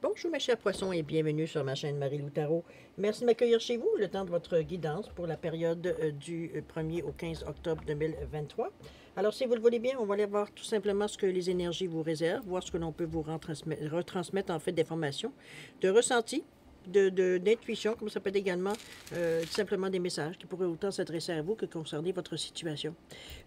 Bonjour mes chers poissons et bienvenue sur ma chaîne Marie-Lou Tarot. Merci de m'accueillir chez vous le temps de votre guidance pour la période du 1er au 15 octobre 2023. Alors si vous le voulez bien, on va aller voir tout simplement ce que les énergies vous réservent, voir ce que l'on peut vous retransmettre en fait d'informations, de ressentis, d'intuition, comme ça peut être également tout simplement des messages qui pourraient autant s'adresser à vous que concerner votre situation.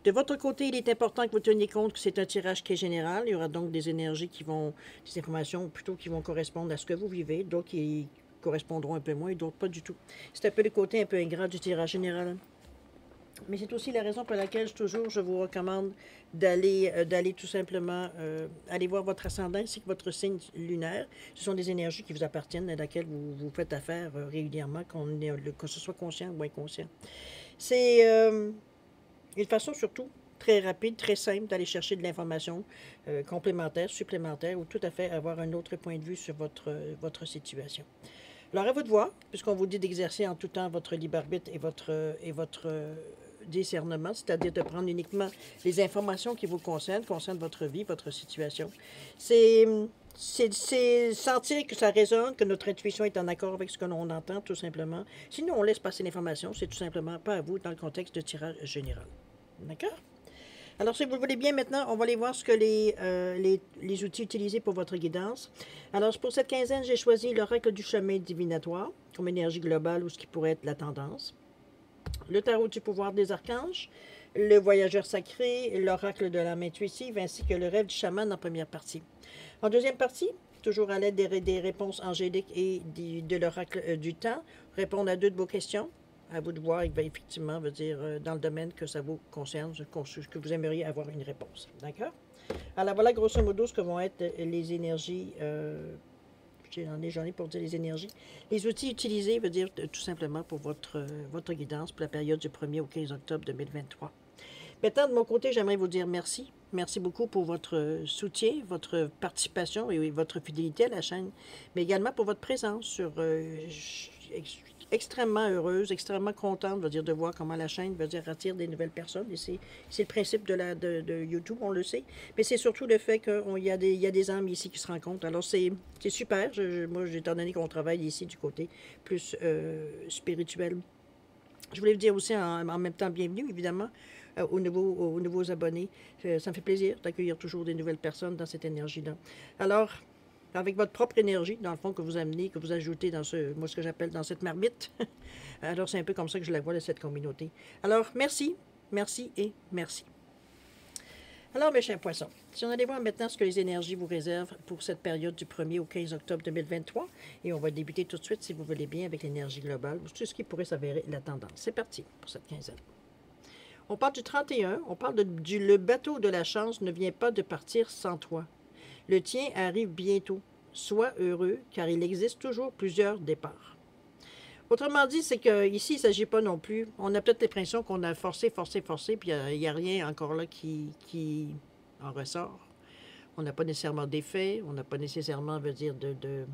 De votre côté, il est important que vous teniez compte que c'est un tirage qui est général. Il y aura donc des énergies qui vont, des informations plutôt qui vont correspondre à ce que vous vivez, d'autres qui correspondront un peu moins et d'autres pas du tout. C'est un peu le côté un peu ingrat du tirage général. Mais c'est aussi la raison pour laquelle je vous recommande d'aller tout simplement aller voir votre ascendant ainsi que votre signe lunaire. Ce sont des énergies qui vous appartiennent, à laquelle vous faites affaire régulièrement, que ce soit conscient ou inconscient. C'est une façon surtout très rapide, très simple d'aller chercher de l'information complémentaire, supplémentaire ou tout à fait avoir un autre point de vue sur votre situation. Alors, à vous de voir, puisqu'on vous dit d'exercer en tout temps votre libre arbitre et votre discernement, c'est-à-dire de prendre uniquement les informations qui vous concernent votre vie, votre situation. C'est sentir que ça résonne, que notre intuition est en accord avec ce que l'on entend, tout simplement. Sinon, on laisse passer l'information, c'est tout simplement pas à vous dans le contexte de tirage général. D'accord? Alors, si vous le voulez bien, maintenant, on va aller voir ce que les outils utilisés pour votre guidance. Alors, pour cette quinzaine, j'ai choisi l'oracle du chemin divinatoire comme énergie globale ou ce qui pourrait être la tendance. Le tarot du pouvoir des archanges, le voyageur sacré, l'oracle de l'âme intuitive, ainsi que le rêve du chaman en première partie. En deuxième partie, toujours à l'aide des réponses angéliques et de l'oracle du temps, répondre à deux de vos questions. À vous de voir, effectivement, veut dire dans le domaine que ça vous concerne, que vous aimeriez avoir une réponse. D'accord? Alors voilà grosso modo ce que vont être les énergies, j'en ai pour dire les énergies. Les outils utilisés veut dire tout simplement pour votre guidance pour la période du 1er au 15 octobre 2023. Maintenant, de mon côté, j'aimerais vous dire merci. Merci beaucoup pour votre soutien, votre participation et votre fidélité à la chaîne, mais également pour votre présence sur extrêmement heureuse, extrêmement contente, veut dire, de voir comment la chaîne veut dire, attire des nouvelles personnes. Et c'est le principe de YouTube, on le sait. Mais c'est surtout le fait qu'il y a des âmes ici qui se rencontrent. Alors, c'est super. Moi, étant donné qu'on travaille ici du côté plus spirituel, je voulais vous dire aussi en même temps bienvenue, évidemment, aux nouveaux abonnés. Ça me fait plaisir d'accueillir toujours des nouvelles personnes dans cette énergie-là. Alors, avec votre propre énergie, dans le fond, que vous amenez, que vous ajoutez dans moi, ce que j'appelle dans cette marmite. Alors, c'est un peu comme ça que je la vois de cette communauté. Alors, merci, merci et merci. Alors, mes chers poissons, si on allait voir maintenant ce que les énergies vous réservent pour cette période du 1er au 15 octobre 2023, et on va débuter tout de suite, si vous voulez bien, avec l'énergie globale, ou tout ce qui pourrait s'avérer la tendance. C'est parti pour cette quinzaine. On parle du 31, on parle le bateau de la chance ne vient pas de partir sans toi. Le tien arrive bientôt. Sois heureux, car il existe toujours plusieurs départs. Autrement dit, c'est qu'ici, il ne s'agit pas non plus. On a peut-être l'impression qu'on a forcé, puis il n'y a rien encore là qui en ressort. On n'a pas nécessairement d'effet, on n'a pas nécessairement, veut dire, de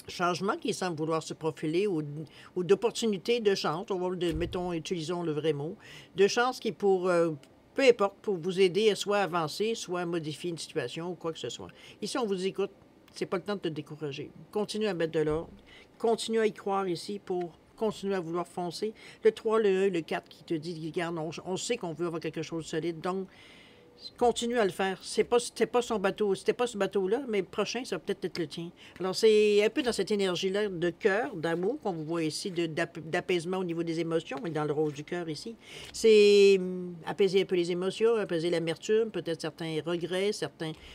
changement qui semble vouloir se profiler ou d'opportunités de chance. Mettons, utilisons le vrai mot. De chance qui, peu importe, pour vous aider à soit avancer, soit modifier une situation ou quoi que ce soit. Ici, on vous écoute. C'est pas le temps de te décourager. Continue à mettre de l'ordre. Continue à y croire ici pour continuer à vouloir foncer. Le 3, le 1, le 4 qui te dit, regarde, on sait qu'on veut avoir quelque chose de solide. Donc, continue à le faire. C'était pas son bateau, c'était pas ce bateau-là, mais le prochain, ça va peut-être être le tien. Alors, c'est un peu dans cette énergie-là de cœur, d'amour, qu'on vous voit ici, d'apaisement au niveau des émotions, mais dans le rose du cœur ici. C'est apaiser un peu les émotions, apaiser l'amertume, peut-être certains regrets,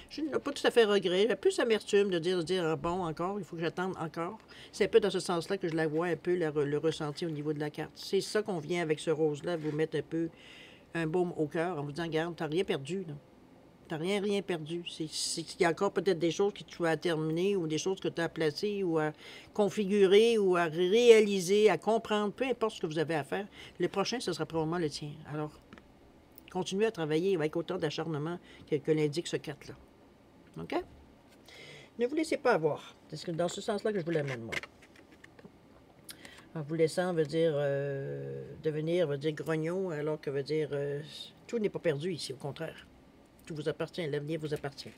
je n'ai pas tout à fait regrets, mais plus amertume de dire ah, bon, encore, il faut que j'attende encore. C'est un peu dans ce sens-là que je la vois un peu, le ressenti au niveau de la carte. C'est ça qu'on vient avec ce rose-là, vous mettre un peu un baume au cœur en vous disant, regarde, t'as rien perdu, là. T'as rien perdu. Il y a encore peut-être des choses que tu as à terminer ou des choses que tu as à placer ou à configurer ou à réaliser, à comprendre, peu importe ce que vous avez à faire. Le prochain, ce sera probablement le tien. Alors, continuez à travailler avec autant d'acharnement que l'indique ce 4-là. OK? Ne vous laissez pas avoir. C'est dans ce sens-là que je vous l'amène, moi. En vous laissant, veut dire, devenir, veut dire, grognon, alors que veut dire, tout n'est pas perdu ici, au contraire. Tout vous appartient, l'avenir vous appartient.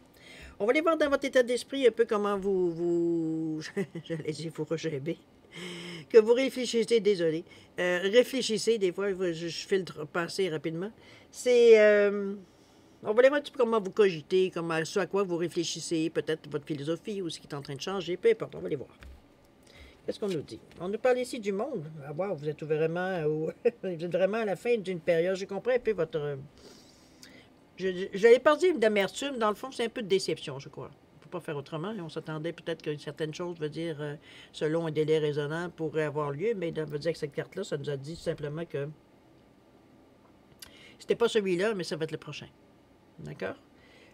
On va aller voir dans votre état d'esprit un peu comment j'allais dire vous regébez, que vous réfléchissez, désolé. Réfléchissez, des fois, je filtre passer rapidement. On va aller voir un petit peu comment vous cogitez, comment, ce à quoi vous réfléchissez, peut-être votre philosophie ou ce qui est en train de changer, peu importe, on va aller voir. Qu'est-ce qu'on nous dit? On nous parle ici du monde. Ah, wow, vous êtes vraiment, vous êtes vraiment à la fin d'une période. Je comprends un peu votre... Je n'allais pas dire d'amertume, dans le fond, c'est un peu de déception, je crois. On ne peut pas faire autrement. On s'attendait peut-être que certaines choses, veut dire, selon un délai raisonnable, pourraient avoir lieu, mais ça veut dire que cette carte-là, ça nous a dit simplement que c'était pas celui-là, mais ça va être le prochain. D'accord?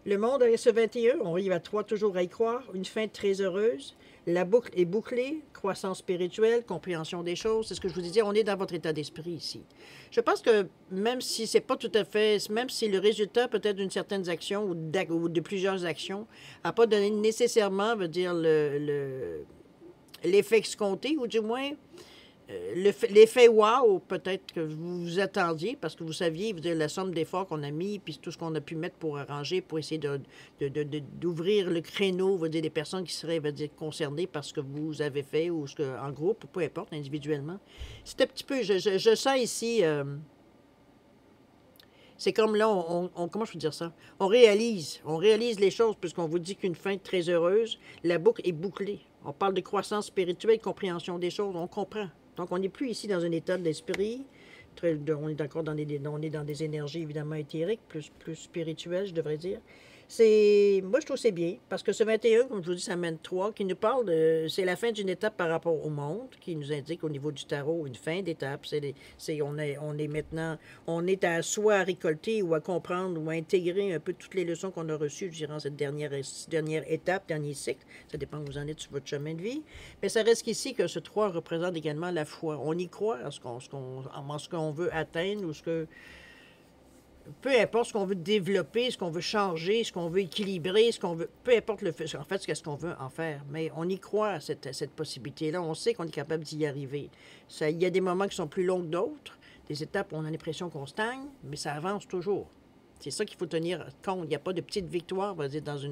Le monde avec ce 21, on arrive à 3 toujours à y croire, une fin très heureuse. La boucle est bouclée, croissance spirituelle, compréhension des choses. C'est ce que je vous disais, on est dans votre état d'esprit ici. Je pense que même si c'est pas tout à fait, même si le résultat peut-être d'une certaine action ou de plusieurs actions n'a pas donné nécessairement, veut dire, l'effet escompté, ou du moins l'effet wow, peut-être que vous vous attendiez, parce que vous saviez, vous dire, la somme d'efforts qu'on a mis, puis tout ce qu'on a pu mettre pour arranger, pour essayer d'ouvrir le créneau, veut dire, des personnes qui seraient, veut dire, concernées par ce que vous avez fait, ou ce que, en groupe, ou peu importe, individuellement. C'est un petit peu, je sens ici, c'est comme là, comment je peux dire ça? On réalise les choses, puisqu'on vous dit qu'une fin très heureuse, la boucle est bouclée. On parle de croissance spirituelle, compréhension des choses, on comprend. Donc, on n'est plus ici dans un état d'esprit. On est d'accord on est dans des énergies évidemment éthériques, plus spirituelles, je devrais dire. Moi, je trouve que c'est bien, parce que ce 21, comme je vous dis, ça mène 3, qui nous parle c'est la fin d'une étape par rapport au monde, qui nous indique au niveau du tarot une fin d'étape. On est maintenant, on est à soit à récolter ou à comprendre ou à intégrer un peu toutes les leçons qu'on a reçues durant cette dernière étape, dernier cycle. Ça dépend où vous en êtes sur votre chemin de vie. Mais ça reste qu'ici que ce 3 représente également la foi. On y croit en ce qu'on veut atteindre ou ce que... Peu importe ce qu'on veut développer, ce qu'on veut changer, ce qu'on veut équilibrer, peu importe en fait, ce qu'on veut en faire. Mais on y croit à cette possibilité-là. On sait qu'on est capable d'y arriver. Il y a des moments qui sont plus longs que d'autres, des étapes où on a l'impression qu'on stagne, mais ça avance toujours. C'est ça qu'il faut tenir compte. Il n'y a pas de petite victoire, on va dire, je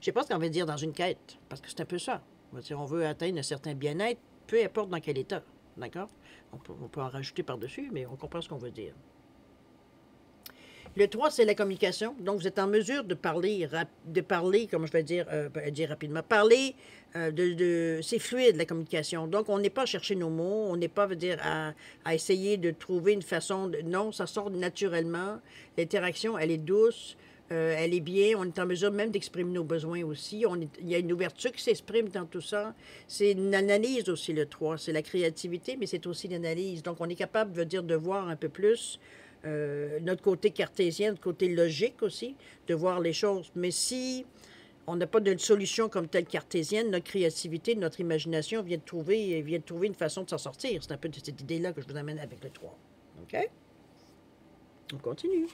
sais pas ce qu'on veut dire dans une quête, parce que c'est un peu ça. On veut atteindre un certain bien-être, peu importe dans quel état. D'accord? On peut en rajouter par-dessus, mais on comprend ce qu'on veut dire. Le 3, c'est la communication. Donc, vous êtes en mesure de parler, comme je vais dire rapidement, c'est fluide, la communication. Donc, on n'est pas à chercher nos mots, on n'est pas, à essayer de trouver une façon non, ça sort naturellement. L'interaction, elle est douce, elle est bien. On est en mesure même d'exprimer nos besoins aussi. Il y a une ouverture qui s'exprime dans tout ça. C'est une analyse aussi, le 3. C'est la créativité, mais c'est aussi l'analyse. Donc, on est capable, de voir un peu plus notre côté cartésien, notre côté logique aussi, de voir les choses. Mais si on n'a pas de solution comme telle cartésienne, notre créativité, notre imagination vient de trouver une façon de s'en sortir. C'est un peu de cette idée-là que je vous amène avec le 3. OK? On continue.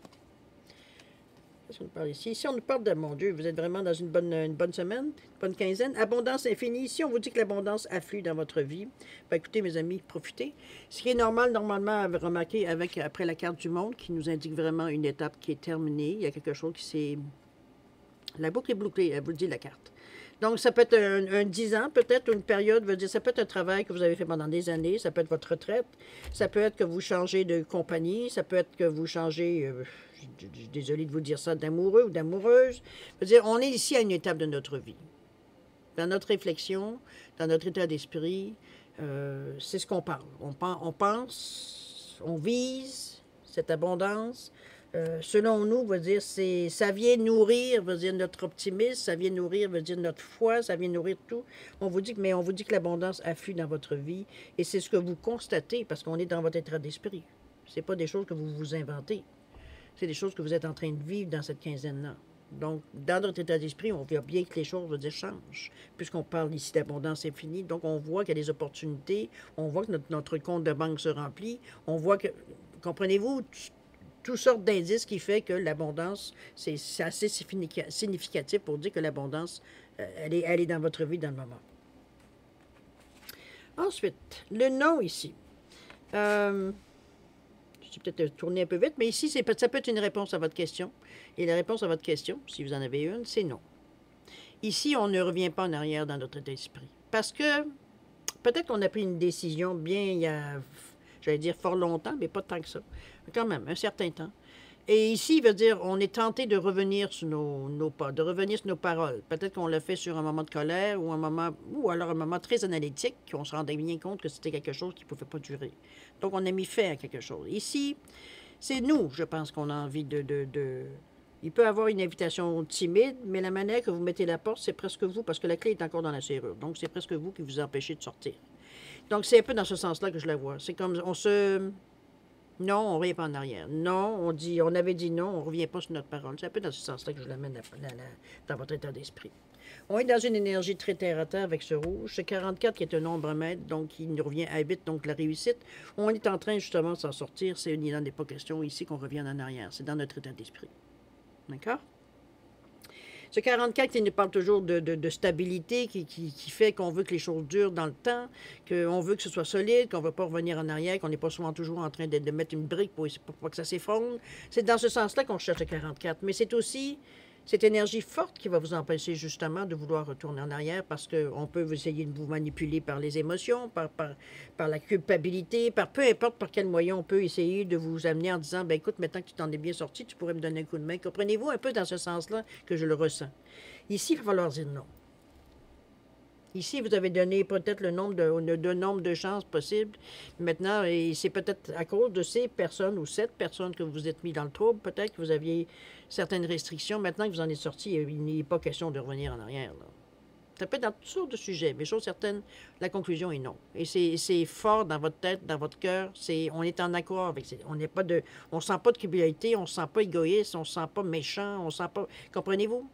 Qu'est-ce qu'on nous parle ici? Ici, on nous parle de, mon Dieu, vous êtes vraiment dans une bonne semaine, une bonne quinzaine. Abondance infinie. Ici, on vous dit que l'abondance afflue dans votre vie. Ben, écoutez, mes amis, profitez. Ce qui est normalement, à remarquer après la carte du monde, qui nous indique vraiment une étape qui est terminée. Il y a quelque chose qui s'est... La boucle est bouclée, elle vous le dit, la carte. Donc, ça peut être un 10 ans, peut-être, une période, ça peut être un travail que vous avez fait pendant des années, ça peut être votre retraite, ça peut être que vous changez de compagnie, ça peut être que vous changez... je suis désolée de vous dire ça, d'amoureux ou d'amoureuse. On est ici à une étape de notre vie. Dans notre réflexion, dans notre état d'esprit, c'est ce qu'on parle. On pense, on vise cette abondance. Selon nous, ça vient nourrir, notre optimisme, ça vient nourrir, notre foi, ça vient nourrir tout. On vous dit que l'abondance afflue dans votre vie, et c'est ce que vous constatez, parce qu'on est dans votre état d'esprit. C'est pas des choses que vous vous inventez. C'est des choses que vous êtes en train de vivre dans cette quinzaine-là. Donc, dans notre état d'esprit, on voit bien que les choses, changent, puisqu'on parle ici d'abondance infinie. Donc, on voit qu'il y a des opportunités, on voit que notre compte de banque se remplit, on voit que, comprenez-vous, toutes sortes d'indices qui fait que l'abondance, c'est assez significatif pour dire que l'abondance, elle est dans votre vie dans le moment. Ensuite, le non ici. Je vais peut-être tourner un peu vite, mais ici, ça peut être une réponse à votre question. Et la réponse à votre question, si vous en avez une, c'est non. Ici, on ne revient pas en arrière dans notre état d'esprit. Parce que peut-être qu'on a pris une décision bien il y a, j'allais dire fort longtemps, mais pas tant que ça. Quand même, un certain temps. Et ici, il veut dire, on est tenté de revenir sur nos pas, de revenir sur nos paroles. Peut-être qu'on l'a fait sur un moment de colère ou un moment, ou alors un moment très analytique, qu'on se rendait bien compte que c'était quelque chose qui ne pouvait pas durer. Donc, on a mis fin à quelque chose. Ici, c'est nous, je pense, qu'on a envie de... Il peut y avoir une invitation timide, mais la manière que vous mettez la porte, c'est presque vous, parce que la clé est encore dans la serrure. Donc, c'est presque vous qui vous empêchez de sortir. Donc, c'est un peu dans ce sens-là que je la vois. C'est comme, on se... Non, on ne revient pas en arrière. Non, on avait dit non, on ne revient pas sur notre parole. C'est un peu dans ce sens-là que je l'amène dans votre état d'esprit. On est dans une énergie très terre-à-terre avec ce rouge. Ce 44 qui est un nombre maître, donc il nous revient à 8, donc la réussite. On est en train justement de s'en sortir. Il n'en est pas question ici qu'on revienne en arrière. C'est dans notre état d'esprit. D'accord? Ce 44, il nous parle toujours de stabilité qui fait qu'on veut que les choses durent dans le temps, qu'on veut que ce soit solide, qu'on ne veut pas revenir en arrière, qu'on n'est pas souvent toujours en train de mettre une brique pour pas que ça s'effondre. C'est dans ce sens-là qu'on cherche le 44. Mais c'est aussi cette énergie forte qui va vous empêcher justement de vouloir retourner en arrière parce qu'on peut essayer de vous manipuler par les émotions, par la culpabilité, par peu importe par quel moyen on peut essayer de vous amener en disant, ben écoute, maintenant que tu t'en es bien sorti, tu pourrais me donner un coup de main. Comprenez-vous un peu dans ce sens-là que je le ressens. Ici, il va falloir dire non. Ici, vous avez donné peut-être le nombre de chances possibles. Maintenant, et c'est peut-être à cause de ces personnes ou cette personne que vous êtes mis dans le trouble, peut-être que vous aviez certaines restrictions. Maintenant que vous en êtes sorti, il n'est pas question de revenir en arrière. Là. Ça peut être dans toutes sortes de sujets, mais chose certaine, la conclusion est non. Et c'est fort dans votre tête, dans votre cœur. On est en accord avec ça. On ne sent pas de culpabilité, on ne se sent pas égoïste, on ne se sent pas méchant, on ne se sent pas... Comprenez-vous?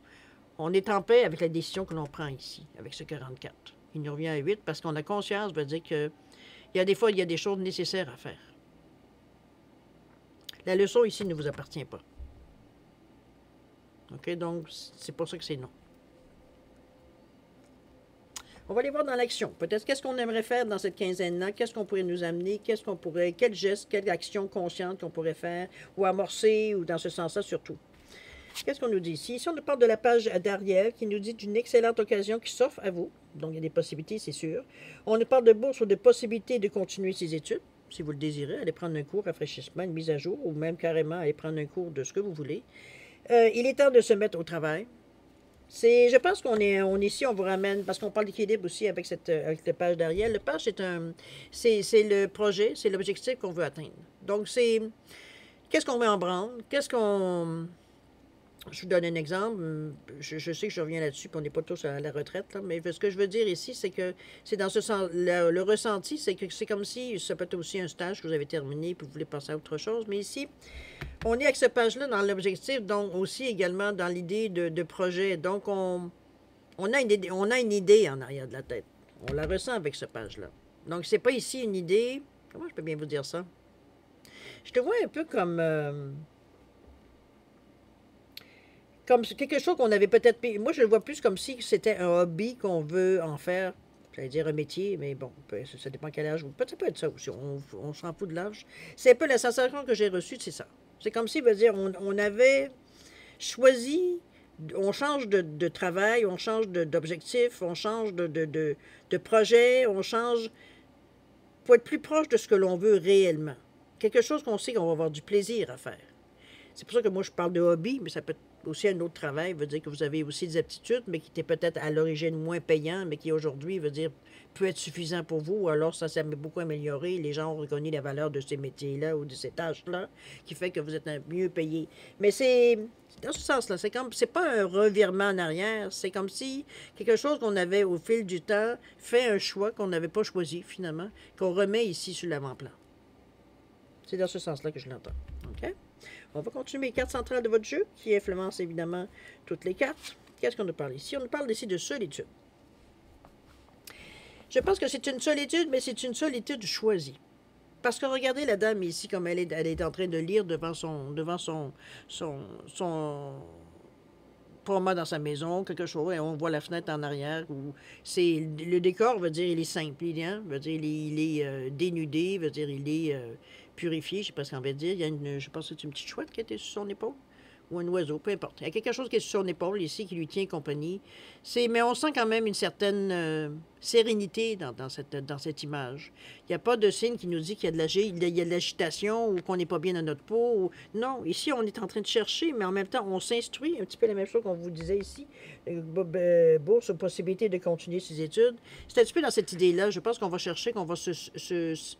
On est en paix avec la décision que l'on prend ici, avec ce 44. Il nous revient à 8 parce qu'on a conscience, veut dire que il y a des fois, il y a des choses nécessaires à faire. La leçon ici ne vous appartient pas. OK? Donc, c'est pour ça que c'est non. On va aller voir dans l'action. Peut-être qu'est-ce qu'on aimerait faire dans cette quinzaine-là, qu'est-ce qu'on pourrait nous amener, quel geste, quelle action consciente qu'on pourrait faire, ou amorcer, ou dans ce sens-là surtout. Qu'est-ce qu'on nous dit ici? Ici, on nous parle de la page d'arrière qui nous dit d'une excellente occasion qui s'offre à vous. Donc, il y a des possibilités, c'est sûr. On nous parle de bourse ou de possibilités de continuer ses études, si vous le désirez, aller prendre un cours, rafraîchissement, une mise à jour, ou même carrément aller prendre un cours de ce que vous voulez. Il est temps de se mettre au travail. Je pense ici, on vous ramène, parce qu'on parle d'équilibre aussi avec la page d'arrière. Le page, c'est le projet, c'est l'objectif qu'on veut atteindre. Donc, qu'est-ce qu'on met en branle? Je vous donne un exemple. Je sais que je reviens là-dessus, puis on n'est pas tous à la retraite, là, mais ce que je veux dire ici, c'est que c'est dans ce sens. Le ressenti, c'est que c'est comme si ça peut être aussi un stage que vous avez terminé, puis vous voulez passer à autre chose. Mais ici, on est avec ce page-là dans l'objectif, donc aussi également dans l'idée de projet. Donc, on a une idée en arrière de la tête. On la ressent avec ce page-là. Donc, c'est pas ici une idée. Comment je peux bien vous dire ça? Je te vois un peu comme quelque chose qu'on avait peut-être... Moi, je le vois plus comme si c'était un hobby qu'on veut en faire. J'allais dire un métier, mais bon, ça dépend quel âge. Ça peut être ça aussi. On s'en fout de l'âge. C'est un peu la sensation que j'ai reçue, c'est ça. C'est comme si, veut dire, on avait choisi, on change de travail, on change d'objectif, on change de projet, on change pour être plus proche de ce que l'on veut réellement. Quelque chose qu'on sait qu'on va avoir du plaisir à faire. C'est pour ça que moi, je parle de hobby, mais ça peut être aussi un autre travail, veut dire que vous avez aussi des aptitudes, mais qui étaient peut-être à l'origine moins payant, mais qui aujourd'hui, veut dire, peut être suffisant pour vous, ou alors ça s'est beaucoup amélioré, les gens ont reconnu la valeur de ces métiers-là ou de ces tâches-là, qui fait que vous êtes mieux payé. Mais c'est dans ce sens-là, c'est pas un revirement en arrière, c'est comme si quelque chose qu'on avait au fil du temps fait un choix qu'on n'avait pas choisi finalement, qu'on remet ici sur l'avant-plan. C'est dans ce sens-là que je l'entends. OK? On va continuer les cartes centrales de votre jeu, qui influencent évidemment toutes les cartes. Qu'est-ce qu'on nous parle ici? On nous parle ici de solitude. Je pense que c'est une solitude, mais c'est une solitude choisie. Parce que regardez la dame ici, comme elle est en train de lire devant son format dans sa maison, quelque chose, et on voit la fenêtre en arrière. Où le décor, veut dire, il est simple, veut dire, il est dénudé, veut dire, il est purifié, je ne sais pas ce qu'on va dire. Je pense que c'est une petite chouette qui était sur son épaule, ou un oiseau, peu importe. Il y a quelque chose qui est sur son épaule ici, qui lui tient compagnie. Mais on sent quand même une certaine sérénité dans cette image. Il n'y a pas de signe qui nous dit qu'il y a de l'agitation ou qu'on n'est pas bien dans notre peau. Non, ici, on est en train de chercher, mais en même temps, on s'instruit. Un petit peu la même chose qu'on vous disait ici. Bourse aux possibilités de continuer ses études. C'est un petit peu dans cette idée-là. Je pense qu'on va chercher, qu'on va se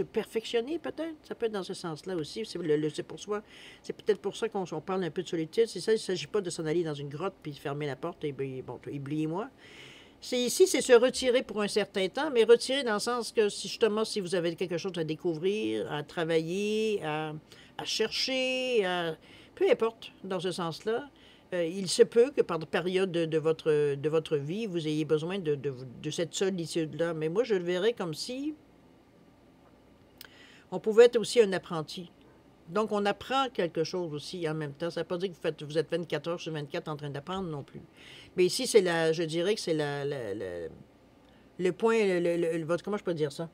perfectionner, peut-être. Ça peut être dans ce sens-là aussi. C'est pour soi. C'est peut-être pour ça qu'on parle un peu de solitude. C'est ça, il ne s'agit pas de s'en aller dans une grotte puis de fermer la porte et bon, oubliez-moi. Ici, c'est se retirer pour un certain temps, mais retirer dans le sens que justement, si vous avez quelque chose à découvrir, à travailler, à chercher, peu importe, dans ce sens-là, il se peut que par période de votre vie, vous ayez besoin de cette solitude-là. Mais moi, je le verrais comme si on pouvait être aussi un apprenti. Donc, on apprend quelque chose aussi en même temps. Ça ne veut pas dire que vous êtes 24 heures sur 24 en train d'apprendre non plus. Mais ici, je dirais que c'est le point, comment je peux dire ça?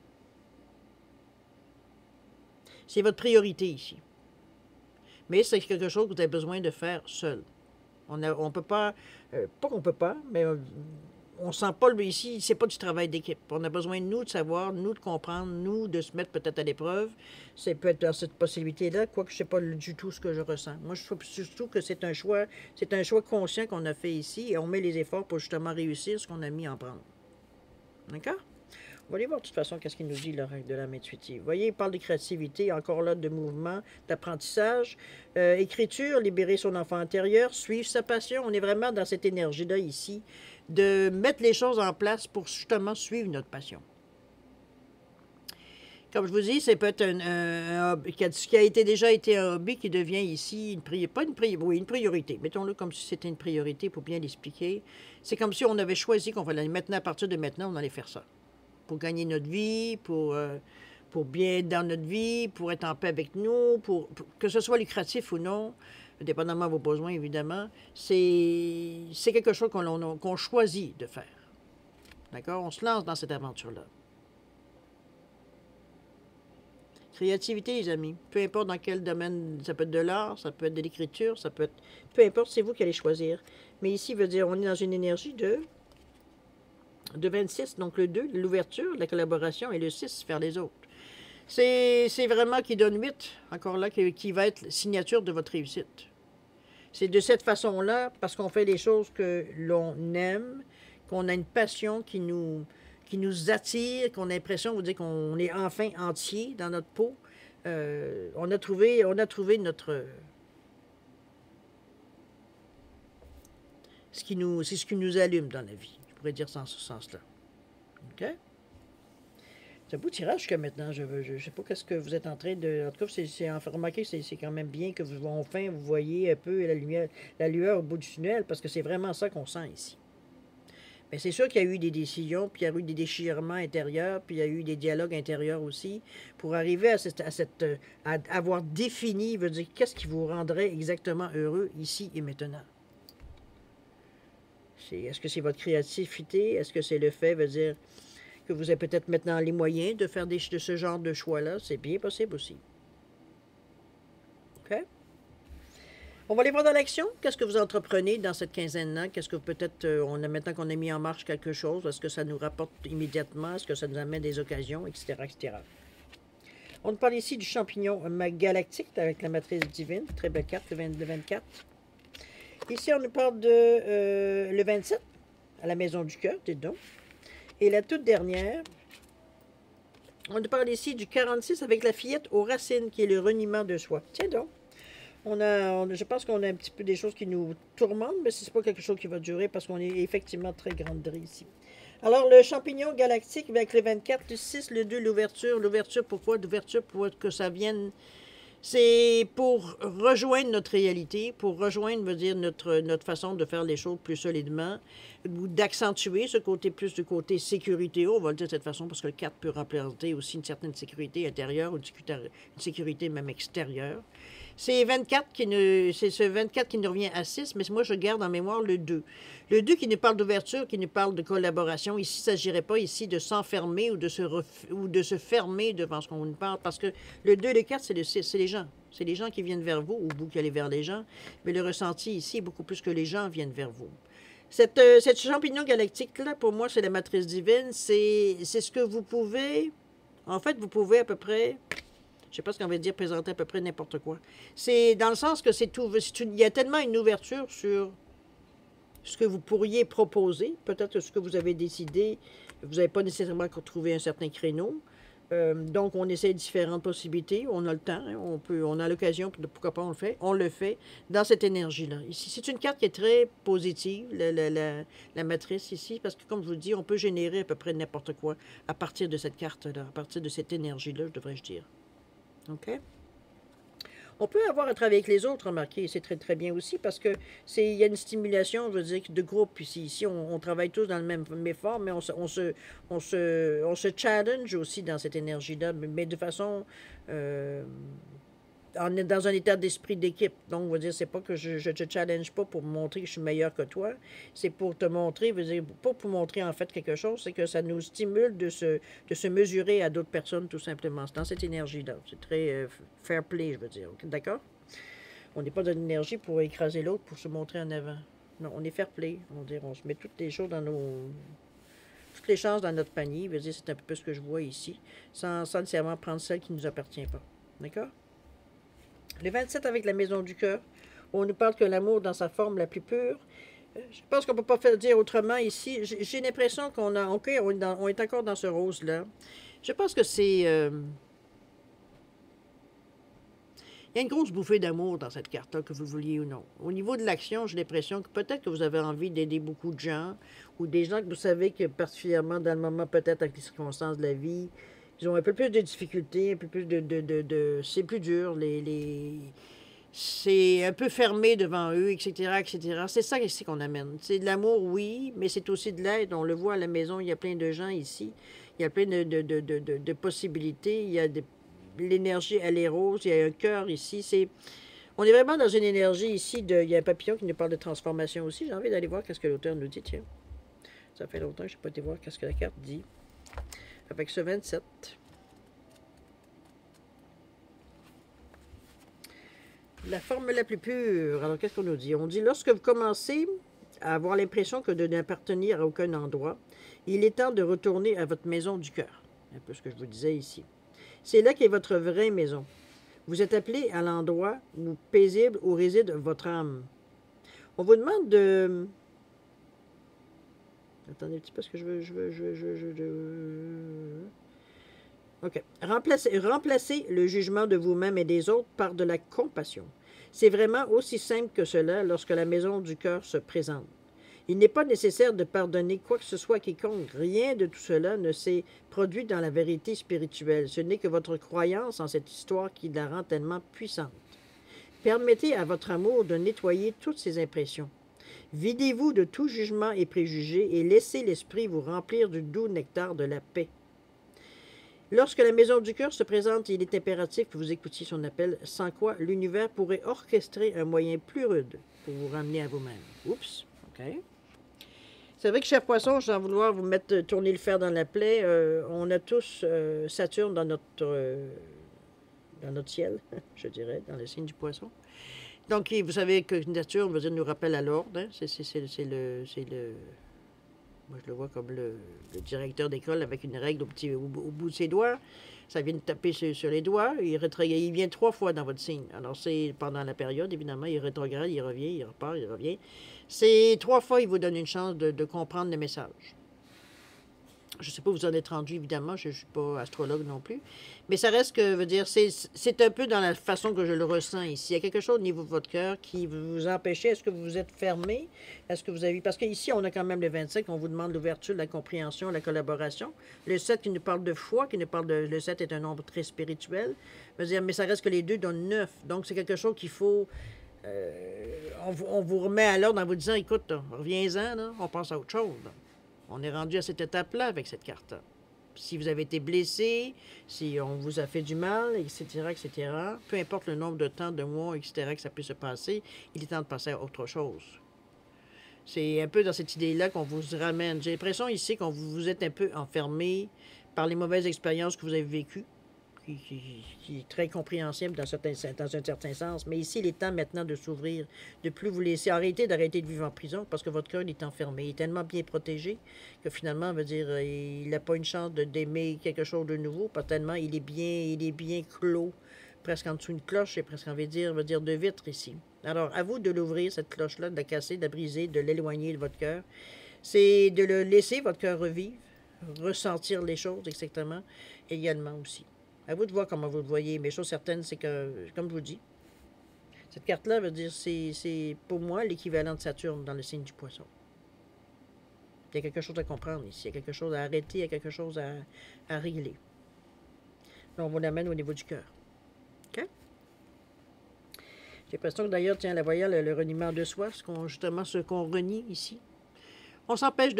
C'est votre priorité ici. Mais c'est quelque chose que vous avez besoin de faire seul. On peut pas, pas qu'on peut pas, mais on ne sent pas ici, c'est pas du travail d'équipe. On a besoin, nous, de savoir, nous, de comprendre, nous, de se mettre peut-être à l'épreuve. C'est peut-être dans cette possibilité-là, quoique je ne sais pas du tout ce que je ressens. Moi, je trouve surtout que c'est un choix conscient qu'on a fait ici et on met les efforts pour justement réussir ce qu'on a mis en prendre. D'accord? On va aller voir de toute façon qu'est-ce qu'il nous dit, le règle de l'âme intuitive. Vous voyez, il parle de créativité, encore là, de mouvement, d'apprentissage, écriture, libérer son enfant intérieur, suivre sa passion. On est vraiment dans cette énergie-là ici, de mettre les choses en place pour justement suivre notre passion. Comme je vous dis, c'est peut-être un hobby, ce qui a déjà été un hobby qui devient ici une priorité. Mettons-le comme si c'était une priorité pour bien l'expliquer. C'est comme si on avait choisi qu'on va maintenant, à partir de maintenant, on allait faire ça. Pour gagner notre vie, pour bien être dans notre vie, pour être en paix avec nous, pour que ce soit lucratif ou non, dépendamment de vos besoins, évidemment, c'est quelque chose qu'on choisit de faire. D'accord? On se lance dans cette aventure-là. Créativité, les amis. Peu importe dans quel domaine, ça peut être de l'art, ça peut être de l'écriture, ça peut être... Peu importe, c'est vous qui allez choisir. Mais ici, veut dire, on est dans une énergie de 26, donc le 2, l'ouverture, la collaboration, et le 6, faire les autres. C'est vraiment qui donne 8, encore là, qui va être signature de votre réussite. C'est de cette façon-là, parce qu'on fait les choses que l'on aime, qu'on a une passion qui nous attire, qu'on a l'impression, vous dire qu'on est enfin entier dans notre peau. On a trouvé notre... C'est ce qui nous allume dans la vie. Je pourrais dire ça en ce sens-là. OK? C'est un beau tirage jusqu'à maintenant. Je ne sais pas qu'est-ce que vous êtes en train de... En tout cas, remarquez, c'est quand même bien que enfin vous voyez un peu la lueur au bout du tunnel, parce que c'est vraiment ça qu'on sent ici. Mais c'est sûr qu'il y a eu des décisions, puis il y a eu des déchirements intérieurs, puis il y a eu des dialogues intérieurs aussi, pour arriver à avoir défini, veut dire, qu'est-ce qui vous rendrait exactement heureux ici et maintenant. Est-ce que c'est votre créativité? Est-ce que c'est le fait, veut dire, que vous avez peut-être maintenant les moyens de faire de ce genre de choix-là? C'est bien possible aussi. OK? On va aller voir dans l'action. Qu'est-ce que vous entreprenez dans cette quinzaine-là? Qu'est-ce que peut-être, maintenant qu'on a mis en marche quelque chose, est-ce que ça nous rapporte immédiatement? Est-ce que ça nous amène des occasions, etc., etc.? On nous parle ici du champignon galactique avec la matrice divine. Très belle carte, le 24. Ici, on nous parle de le 27, à la maison du cœur, dites donc. Et la toute dernière, on nous parle ici du 46 avec la fillette aux racines, qui est le reniement de soi. Tiens donc. Je pense qu'on a un petit peu des choses qui nous tourmentent, mais ce n'est pas quelque chose qui va durer parce qu'on est effectivement très granderie ici. Alors, le champignon galactique avec le 24, le 6, le 2, l'ouverture. L'ouverture, pourquoi? L'ouverture pour que ça vienne... C'est pour rejoindre notre réalité, pour rejoindre, veut dire, notre façon de faire les choses plus solidement, ou d'accentuer ce côté plus du côté sécurité, on va le dire de cette façon, parce que le 4 peut représenter aussi une certaine sécurité intérieure, ou une sécurité même extérieure. C'est 24 qui ne, c'est ce 24 qui nous revient à 6, mais moi, je garde en mémoire le 2. Le 2 qui nous parle d'ouverture, qui nous parle de collaboration. Ici, il ne s'agirait pas ici de s'enfermer ou, ou de se fermer devant ce qu'on nous parle, parce que le 2 et le 4, c'est le 6, c'est les gens. C'est les gens qui viennent vers vous, ou vous qui allez vers les gens. Mais le ressenti ici est beaucoup plus que les gens viennent vers vous. Cette champignon galactique-là, pour moi, c'est la matrice divine. C'est ce que vous pouvez... En fait, vous pouvez à peu près... Je ne sais pas ce qu'on va dire, présenter à peu près n'importe quoi. C'est dans le sens que c'est tout... Il y a tellement une ouverture sur ce que vous pourriez proposer. Peut-être ce que vous avez décidé. Vous n'avez pas nécessairement trouvé un certain créneau. Donc, on essaie différentes possibilités. On a le temps, hein, on a l'occasion, pourquoi pas on le fait. On le fait dans cette énergie-là. Ici, c'est une carte qui est très positive, la matrice ici, parce que, comme je vous dis, on peut générer à peu près n'importe quoi à partir de cette carte-là, à partir de cette énergie-là, devrais-je dire. OK? On peut avoir à travailler avec les autres, remarquez, c'est très, très bien aussi, parce que il y a une stimulation, je veux dire, de groupe ici. Ici, on travaille tous dans le même effort, mais on se challenge aussi dans cette énergie-là, mais de façon... on est dans un état d'esprit d'équipe. Donc, on va dire, c'est pas que je te challenge pas pour me montrer que je suis meilleur que toi. C'est pour te montrer, veut dire, pas pour montrer en fait quelque chose, c'est que ça nous stimule de se mesurer à d'autres personnes, tout simplement. C'est dans cette énergie-là. C'est très fair play, je veux dire. D'accord? On n'est pas dans l'énergie pour écraser l'autre, pour se montrer en avant. Non, on est fair play. On dire, on se met toutes les choses dans toutes les chances dans notre panier. Je veux dire, c'est un peu ce que je vois ici, sans nécessairement prendre celle qui ne nous appartient pas. D'accord? Le 27 avec la maison du cœur, on nous parle que l'amour dans sa forme la plus pure. Je pense qu'on ne peut pas faire dire autrement ici. J'ai l'impression qu'on a, OK, on est encore dans ce rose-là. Je pense que c'est... il y a une grosse bouffée d'amour dans cette carte-là, que vous le vouliez ou non. Au niveau de l'action, j'ai l'impression que peut-être que vous avez envie d'aider beaucoup de gens, ou des gens que vous savez que particulièrement dans le moment, peut-être avec les circonstances de la vie, ils ont un peu plus de difficultés, un peu plus c'est plus dur, c'est un peu fermé devant eux, etc., etc. C'est ça ici qu'on amène. C'est de l'amour, oui, mais c'est aussi de l'aide. On le voit à la maison, il y a plein de gens ici. Il y a plein de possibilités. Il y a l'énergie, elle est rose. Il y a un cœur ici. On est vraiment dans une énergie ici. Il y a un papillon qui nous parle de transformation aussi. J'ai envie d'aller voir qu'est-ce que l'auteur nous dit. Tiens, ça fait longtemps que je n'ai pas été voir qu'est-ce que la carte dit. Avec ce 27. La forme la plus pure. Alors, qu'est-ce qu'on nous dit? On dit, lorsque vous commencez à avoir l'impression que de n'appartenir à aucun endroit, il est temps de retourner à votre maison du cœur. Un peu ce que je vous disais ici. C'est là qu'est votre vraie maison. Vous êtes appelé à l'endroit paisible où réside votre âme. On vous demande de... Attendez un petit peu, parce que je veux... OK. Remplacez le jugement de vous-même et des autres par de la compassion. C'est vraiment aussi simple que cela lorsque la maison du cœur se présente. Il n'est pas nécessaire de pardonner quoi que ce soit à quiconque. Rien de tout cela ne s'est produit dans la vérité spirituelle. Ce n'est que votre croyance en cette histoire qui la rend tellement puissante. Permettez à votre amour de nettoyer toutes ces impressions. Videz-vous de tout jugement et préjugés et laissez l'esprit vous remplir du doux nectar de la paix. Lorsque la maison du cœur se présente, il est impératif que vous écoutiez son appel, sans quoi l'univers pourrait orchestrer un moyen plus rude pour vous ramener à vous-même. Oups, OK. C'est vrai que, cher poisson, sans vouloir vous mettre tourner le fer dans la plaie, on a tous Saturne dans notre ciel, je dirais, dans le signe du poisson. Donc, vous savez que nature, veut dire, nous rappelle à l'ordre. Hein? C'est le... Moi, je le vois comme le directeur d'école avec une règle au bout de ses doigts. Ça vient de taper sur les doigts. Il vient 3 fois dans votre signe. Alors, c'est pendant la période, évidemment. Il rétrograde, il revient, il repart, il revient. C'est 3 fois, il vous donne une chance de comprendre le message. Je ne sais pas où vous en êtes rendu, évidemment. Je ne suis pas astrologue non plus. Mais ça reste que, veut dire, c'est un peu dans la façon que je le ressens ici. Il y a quelque chose au niveau de votre cœur qui vous empêche. Est-ce que vous vous êtes fermé? Est-ce que vous avez... Parce qu'ici, on a quand même le 25, on vous demande l'ouverture, la compréhension, la collaboration. Le 7 qui nous parle de foi, qui nous parle de... Le 7 est un nombre très spirituel. Veut dire, mais ça reste que les deux donnent 9. Donc, c'est quelque chose qu'il faut... on vous remet à l'ordre en vous disant, écoute, reviens-en, on passe à autre chose. Là. On est rendu à cette étape-là avec cette carte-là. Si vous avez été blessé, si on vous a fait du mal, etc., etc., peu importe le nombre de temps, de mois, etc., que ça peut se passer, il est temps de passer à autre chose. C'est un peu dans cette idée-là qu'on vous ramène. J'ai l'impression ici qu'on vous êtes un peu enfermé par les mauvaises expériences que vous avez vécues, qui est très compréhensible dans un certain sens. Mais ici, il est temps maintenant de s'ouvrir, de plus vous laisser arrêter, d'arrêter de vivre en prison, parce que votre cœur il est enfermé. Il est tellement bien protégé que finalement, on va dire, il n'a pas une chance d'aimer quelque chose de nouveau, pas tellement il est bien clos, presque en dessous d'une cloche, j'ai presque envie de dire de vitre ici. Alors, à vous de l'ouvrir, cette cloche-là, de la casser, de la briser, de l'éloigner de votre cœur. C'est de le laisser, votre cœur, revivre, ressentir les choses exactement, également aussi. À vous de voir comment vous le voyez, mais chose certaine, c'est que, comme je vous dis, cette carte-là veut dire, c'est pour moi l'équivalent de Saturne dans le signe du Poisson. Il y a quelque chose à comprendre ici, il y a quelque chose à arrêter, il y a quelque chose à régler. Donc, on vous l'amène au niveau du cœur. OK? J'ai l'impression que d'ailleurs, tiens, la voyez, le reniement de soi, justement ce qu'on renie ici. On s'empêche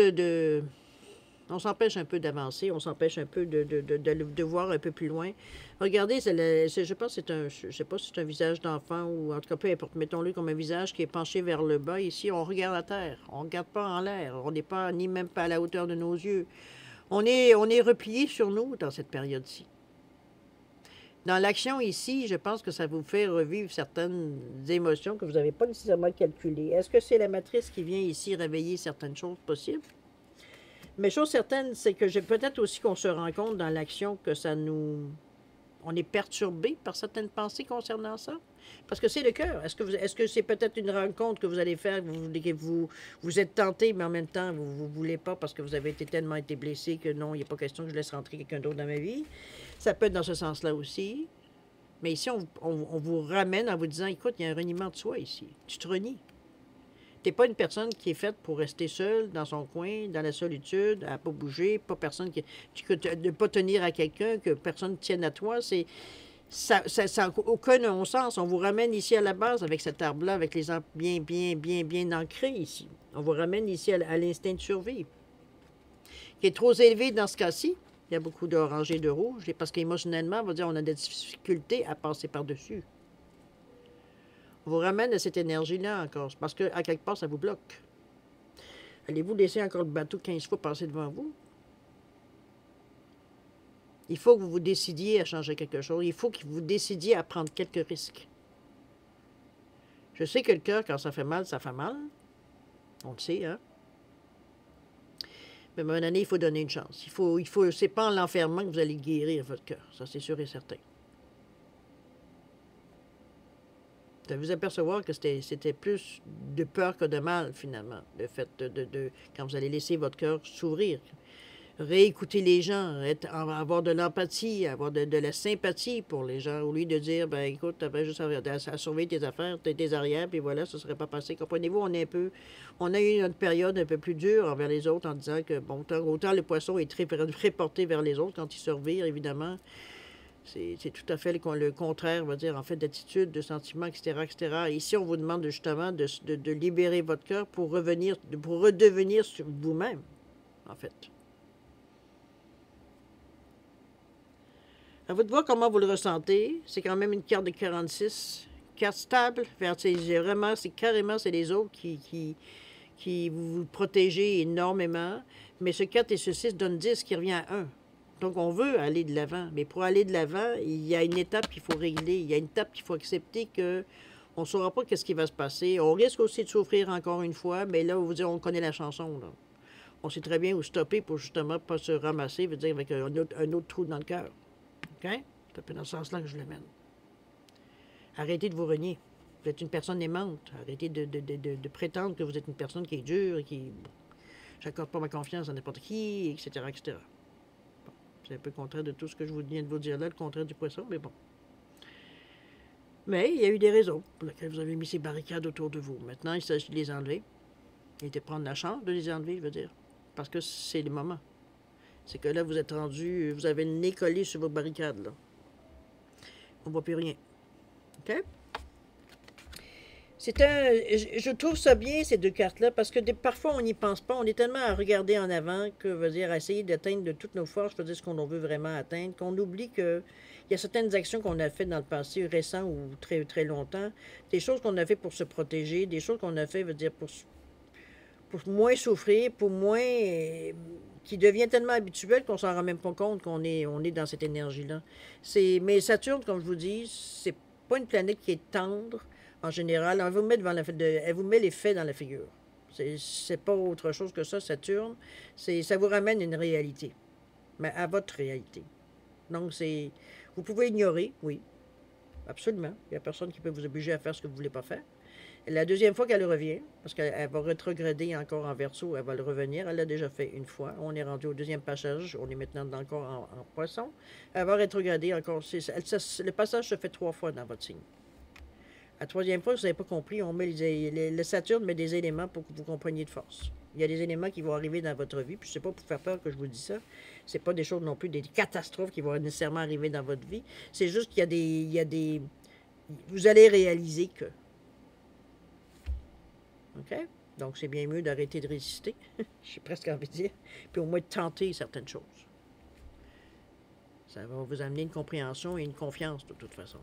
on s'empêche un peu d'avancer, on s'empêche un peu de voir un peu plus loin. Regardez, je pense que je sais pas si c'est un visage d'enfant ou en tout cas peu importe, mettons-le comme un visage qui est penché vers le bas. Ici, on regarde la terre, on ne regarde pas en l'air, on n'est pas ni même pas à la hauteur de nos yeux. On est replié sur nous dans cette période-ci. Dans l'action ici, je pense que ça vous fait revivre certaines émotions que vous n'avez pas nécessairement calculées. Est-ce que c'est la matrice qui vient ici réveiller certaines choses possibles? Mais chose certaine, c'est que peut-être aussi qu'on se rend compte dans l'action que on est perturbé par certaines pensées concernant ça. Parce que c'est le cœur. Est-ce que c'est peut-être une rencontre que vous allez faire, que vous êtes tenté, mais en même temps, vous ne voulez pas parce que vous avez tellement été blessé que non, il n'y a pas question que je laisse rentrer quelqu'un d'autre dans ma vie. Ça peut être dans ce sens-là aussi. Mais ici, on vous ramène en vous disant, écoute, il y a un reniement de soi ici. Tu te renies. Tu n'es pas une personne qui est faite pour rester seule dans son coin, dans la solitude, à ne pas bouger, pas personne de ne pas tenir à quelqu'un, que personne ne tienne à toi. Ça n'a aucun non-sens. On vous ramène ici à la base avec cet arbre-là, avec les arbres bien ancrés ici. On vous ramène ici à l'instinct de survie, qui est trop élevé dans ce cas-ci. Il y a beaucoup d'orange et de rouge, parce qu'émotionnellement, on va dire on a des difficultés à passer par-dessus. On vous ramène à cette énergie-là encore, parce qu'à quelque part, ça vous bloque. Allez-vous laisser encore le bateau 15 fois passer devant vous? Il faut que vous vous décidiez à changer quelque chose. Il faut que vous décidiez à prendre quelques risques. Je sais que le cœur, quand ça fait mal, ça fait mal. On le sait, hein? Mais à un moment donné, il faut donner une chance. C'est pas en l'enfermant que vous allez guérir votre cœur. Ça, c'est sûr et certain. Vous allez vous apercevoir que c'était plus de peur que de mal, finalement. Le fait quand vous allez laisser votre cœur s'ouvrir. Réécouter les gens, avoir de l'empathie, avoir de la sympathie pour les gens, au lieu de dire, ben écoute, tu avais juste à surveiller tes affaires, tes arrières, puis voilà, ça ne serait pas passé. Comprenez-vous, on a eu une période un peu plus dure envers les autres en disant que, bon, autant le poisson est très porté vers les autres quand il se revire, évidemment. C'est tout à fait le contraire, on va dire, en fait, d'attitude, de sentiments, etc., etc. Ici, on vous demande justement de libérer votre cœur pour redevenir vous-même, en fait. À vous de voir comment vous le ressentez. C'est quand même une carte de 46. Carte stable. Vraiment, c'est les autres qui vous protégez énormément. Mais ce 4 et ce 6 donnent 10 qui revient à 1. Donc, on veut aller de l'avant. Mais pour aller de l'avant, il y a une étape qu'il faut régler. Il y a une étape qu'il faut accepter que on ne saura pas qu'est-ce qui va se passer. On risque aussi de souffrir encore une fois. Mais là, on connaît la chanson. Là. On sait très bien où stopper pour justement ne pas se ramasser, veut dire avec un autre trou dans le cœur. OK? C'est un peu dans ce sens-là que je le mène. Arrêtez de vous renier. Vous êtes une personne aimante. Arrêtez de prétendre que vous êtes une personne qui est dure et qui... J'accorde pas ma confiance à n'importe qui, etc., etc. Bon, c'est un peu le contraire de tout ce que je viens de vous dire là, le contraire du poisson, mais bon. Mais il y a eu des raisons pour lesquelles vous avez mis ces barricades autour de vous. Maintenant, il s'agit de les enlever et de prendre la chance de les enlever, je veux dire. Parce que c'est le moment. C'est que là, vous êtes rendu, vous avez le nez collé sur vos barricades, là. On ne voit plus rien. OK? Je trouve ça bien, ces deux cartes-là, parce que parfois, on n'y pense pas. On est tellement à regarder en avant que, veut dire, à essayer d'atteindre de toutes nos forces, veut dire ce qu'on veut vraiment atteindre, qu'on oublie que il y a certaines actions qu'on a faites dans le passé récent ou très, très longtemps, des choses qu'on a fait pour se protéger, des choses qu'on a fait, veut dire, pour moins souffrir, pour moins... qui devient tellement habituel qu'on s'en rend même pas compte on est dans cette énergie-là. Mais Saturne, comme je vous dis, c'est pas une planète qui est tendre, en général. Elle vous met, elle vous met les faits dans la figure. C'est pas autre chose que ça, Saturne. Ça vous ramène une réalité, mais à votre réalité. Donc, vous pouvez ignorer, oui, absolument. Il n'y a personne qui peut vous obliger à faire ce que vous ne voulez pas faire. La deuxième fois qu'elle revient, parce qu'elle va rétrograder encore en Verseau, elle va le revenir. Elle l'a déjà fait une fois. On est rendu au deuxième passage. On est maintenant encore en Poisson. Elle va rétrograder encore. Le passage se fait 3 fois dans votre signe. La troisième fois, vous n'avez pas compris, on met le Saturne met des éléments pour que vous compreniez de force. Il y a des éléments qui vont arriver dans votre vie, puis je sais pas pour faire peur que je vous dis ça. C'est pas des choses non plus, des catastrophes qui vont nécessairement arriver dans votre vie. C'est juste qu'il y a des... Vous allez réaliser que... OK? Donc, c'est bien mieux d'arrêter de résister, j'ai presque envie de dire, puis au moins de tenter certaines choses. Ça va vous amener une compréhension et une confiance, de toute façon.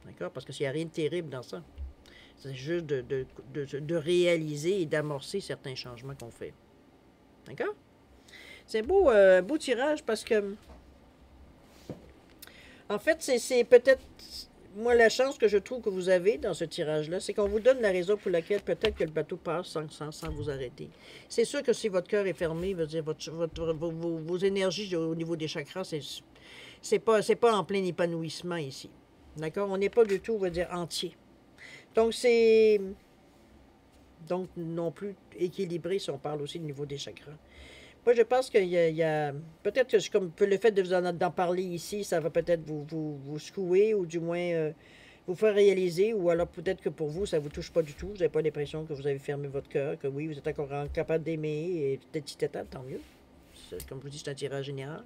D'accord? Parce qu'il n'y a rien de terrible dans ça. C'est juste de réaliser et d'amorcer certains changements qu'on fait. D'accord? C'est un beau tirage parce que, en fait, c'est peut-être, moi, la chance que je trouve que vous avez dans ce tirage-là, c'est qu'on vous donne la raison pour laquelle peut-être que le bateau passe sans vous arrêter. C'est sûr que si votre cœur est fermé, veut dire vos énergies au niveau des chakras, c'est pas en plein épanouissement ici. D'accord? On n'est pas du tout, on va dire, entier. Donc, donc non plus équilibré si on parle aussi du niveau des chakras. Moi, je pense qu'il y a peut-être que comme le fait d'en parler ici, ça va peut-être vous secouer ou du moins vous faire réaliser, ou alors peut-être que pour vous, ça ne vous touche pas du tout. Vous n'avez pas l'impression que vous avez fermé votre cœur, que oui, vous êtes encore capable d'aimer, et peut-être tant mieux. Comme je vous dis, c'est un tirage général.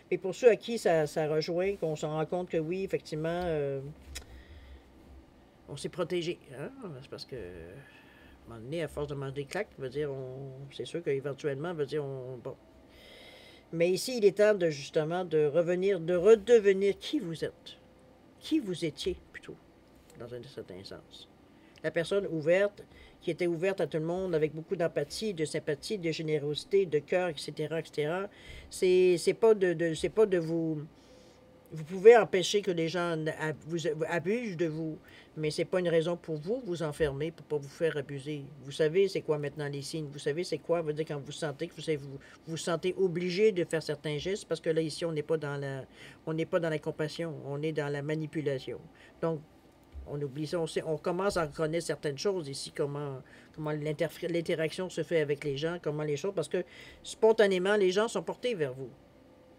Mais pour ceux à qui ça rejoint, qu'on se rend compte que oui, effectivement, on s'est protégé. Hein? C'est parce que, à un moment donné, à force de manger des claques, veut dire, c'est sûr qu'éventuellement, veut dire, bon. Mais ici, il est temps de justement de revenir, de redevenir qui vous êtes. Qui vous étiez, plutôt, dans un certain sens. La personne ouverte, qui était ouverte à tout le monde, avec beaucoup d'empathie, de sympathie, de générosité, de cœur, etc., etc. C'est pas de vous... Vous pouvez empêcher que les gens abusent de vous, mais c'est pas une raison pour vous enfermer, pour pas vous faire abuser. Vous savez c'est quoi maintenant les signes. Vous savez c'est quoi, veut dire quand vous sentez que vous sentez obligé de faire certains gestes, parce que là ici on n'est pas dans la compassion, on est dans la manipulation. Donc on oublie ça, on commence à reconnaître certaines choses ici, comment l'interaction se fait avec les gens, comment les choses, parce que spontanément les gens sont portés vers vous.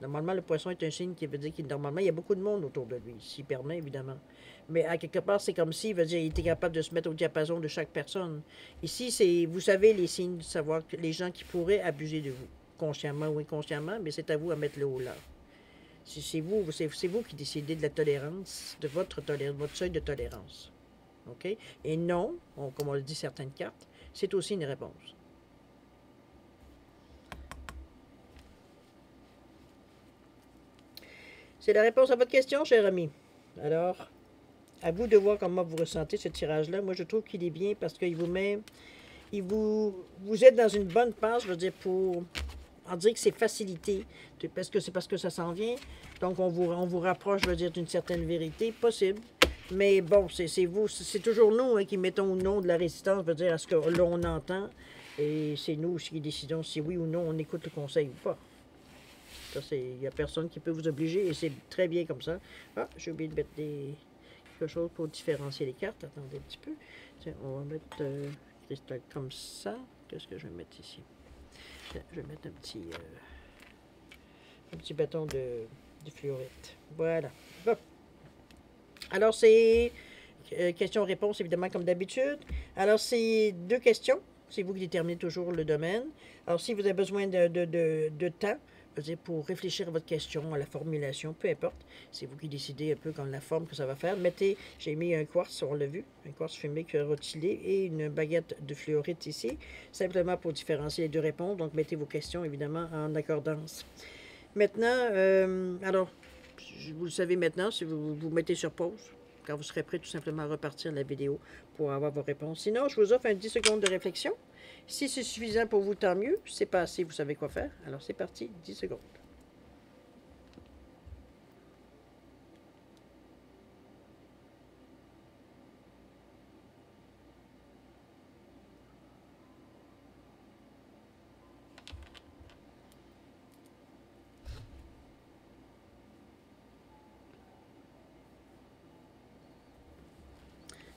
Normalement, le poisson est un signe qui veut dire qu'il normalement, il y a beaucoup de monde autour de lui, s'il permet, évidemment. Mais à quelque part, c'est comme s'il veut dire il était capable de se mettre au diapason de chaque personne. Ici, vous savez les signes de savoir que les gens qui pourraient abuser de vous, consciemment ou inconsciemment, mais c'est à vous à mettre le haut là. C'est vous qui décidez de la tolérance, de votre seuil de tolérance. OK? Et non, comme on le dit certaines cartes, c'est aussi une réponse. C'est la réponse à votre question, cher ami. Alors, à vous de voir comment vous ressentez ce tirage-là. Moi, je trouve qu'il est bien parce qu'il vous met... Vous êtes dans une bonne passe, je veux dire, pour en dire que c'est facilité. Parce que ça s'en vient. Donc, on vous rapproche, je veux dire, d'une certaine vérité. Possible. Mais bon, c'est toujours nous qui mettons au nom de la résistance, je veux dire, à ce que l'on entend. Et c'est nous qui décidons si oui ou non on écoute le conseil ou pas. Il n'y a personne qui peut vous obliger et c'est très bien comme ça. Ah, j'ai oublié de mettre quelque chose pour différencier les cartes. Attendez un petit peu. Tiens, on va mettre cristal comme ça. Qu'est-ce que je vais mettre ici? Je vais mettre un petit bâton de fluorite. Voilà. Bon. Alors, c'est question-réponse, évidemment, comme d'habitude. Alors, c'est 2 questions. C'est vous qui déterminez toujours le domaine. Alors, si vous avez besoin de temps, je veux dire, pour réfléchir à votre question, à la formulation, peu importe. C'est vous qui décidez un peu comme la forme que ça va faire. Mettez, j'ai mis un quartz, on l'a vu, un quartz fumique rôtilé et une baguette de fluorite ici, simplement pour différencier les deux réponses. Donc, mettez vos questions, évidemment, en accordance. Maintenant, alors, vous le savez maintenant, si vous mettez sur pause, quand vous serez prêt tout simplement à repartir la vidéo pour avoir vos réponses. Sinon, je vous offre un 10 secondes de réflexion. Si c'est suffisant pour vous, tant mieux. Si c'est pas assez, vous savez quoi faire. Alors, c'est parti, 10 secondes.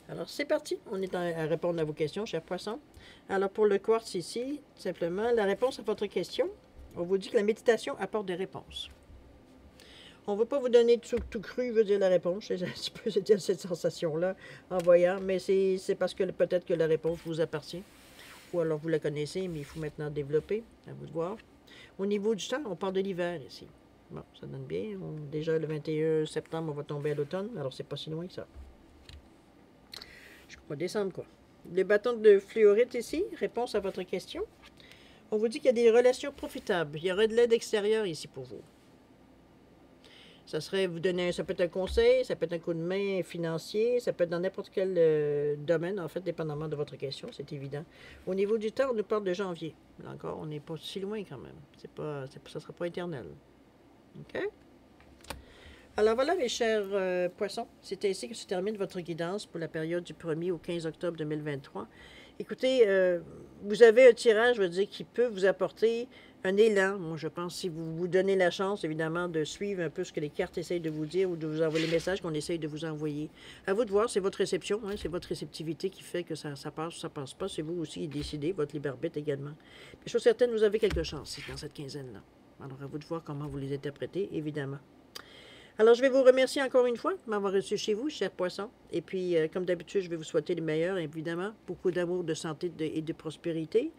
Alors, c'est parti. On est à répondre à vos questions, chers poissons. Alors, pour le quartz ici, simplement, la réponse à votre question, on vous dit que la méditation apporte des réponses. On ne veut pas vous donner tout cru, veut dire la réponse. C'est un petit peu cette sensation-là en voyant, mais c'est parce que peut-être que la réponse vous appartient. Ou alors vous la connaissez, mais il faut maintenant développer. À vous de voir. Au niveau du temps, on parle de l'hiver ici. Bon, ça donne bien. Déjà le 21 septembre, on va tomber à l'automne, alors c'est pas si loin que ça. Je crois décembre, quoi. Les bâtons de fluorite ici, réponse à votre question. On vous dit qu'il y a des relations profitables. Il y aurait de l'aide extérieure ici pour vous. Ça serait vous donner, ça peut être un conseil, ça peut être un coup de main financier, ça peut être dans n'importe quel domaine, en fait, dépendamment de votre question, c'est évident. Au niveau du temps, on nous parle de janvier. Là encore, on n'est pas si loin quand même. Ça ne sera pas éternel. OK? Alors voilà, mes chers poissons, c'est ainsi que se termine votre guidance pour la période du 1er au 15 octobre 2023. Écoutez, vous avez un tirage, je veux dire, qui peut vous apporter un élan. Moi, je pense, si vous vous donnez la chance, évidemment, de suivre un peu ce que les cartes essayent de vous dire ou de vous envoyer les messages qu'on essaye de vous envoyer. À vous de voir, c'est votre réception, hein, c'est votre réceptivité qui fait que ça passe ou ça passe pas. C'est vous aussi qui décidez, votre libre arbitre également. Mais chose certaine, vous avez quelque chance dans cette quinzaine-là. Alors, à vous de voir comment vous les interprétez, évidemment. Alors, je vais vous remercier encore une fois de m'avoir reçu chez vous, chers poissons. Et puis, comme d'habitude, je vais vous souhaiter le meilleur, évidemment. Beaucoup d'amour, de santé et de prospérité.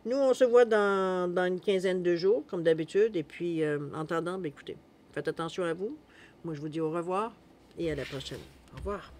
Nous, on se voit dans une quinzaine de jours, comme d'habitude. Et puis, en attendant, écoutez, faites attention à vous. Moi, je vous dis au revoir et à la prochaine. Au revoir.